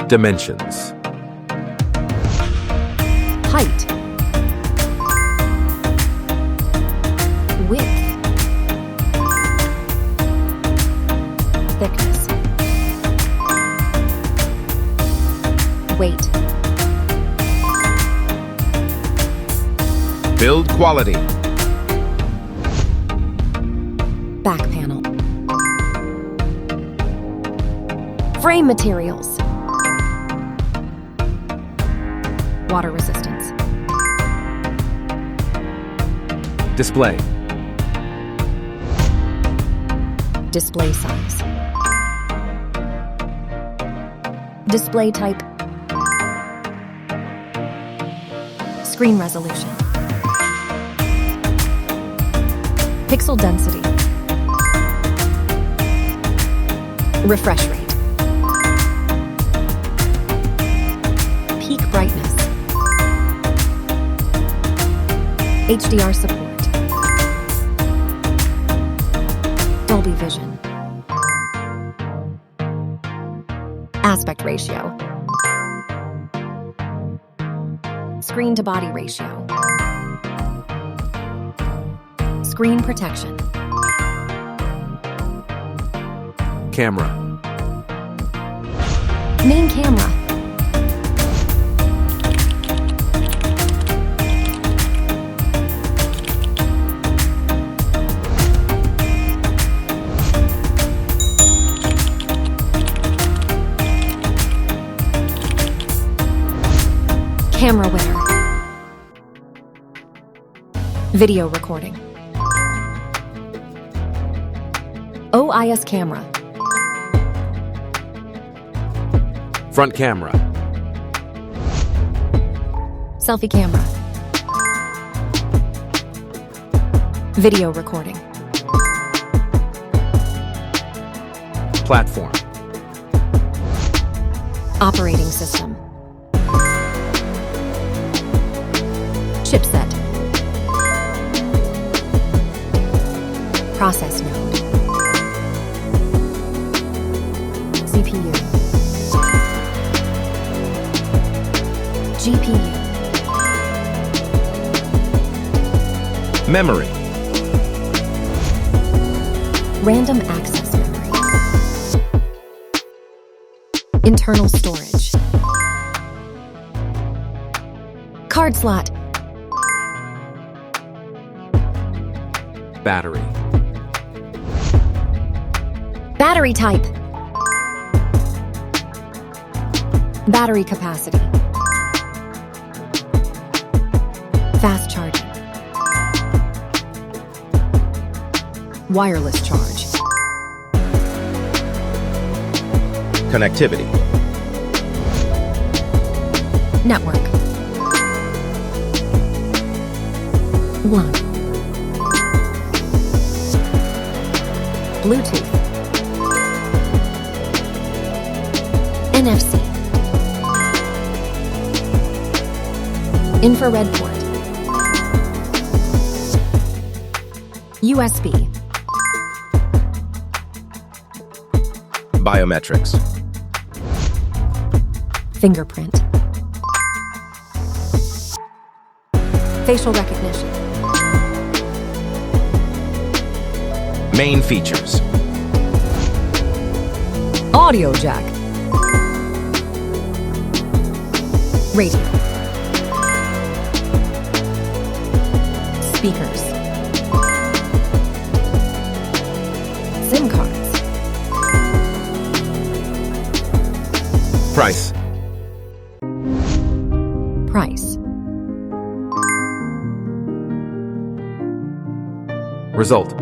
Dimensions. Height. Width. Thickness. Weight. Build quality. Back panel. Frame materials. Water resistance. Display. Display size. Display type. Screen resolution. Pixel density. Refresh rate. Peak brightness. HDR support. Dolby Vision. Aspect ratio. Screen to body ratio. Screen protection. Camera. Main camera. Camera winner. Video recording. OIS camera. Front camera. Selfie camera. Video recording. Platform. Operating system. Chipset. Process node. CPU. GPU. Memory. Random access memory. Internal storage. Card slot. Battery. Battery type. Battery capacity. Fast charging. Wireless charge. Connectivity. Network. LAN. Bluetooth. NFC. Infrared port. USB. Biometrics. Fingerprint. Facial recognition. Main features. Audio jack. Radio. Speakers. SIM cards. Price. Price. Result.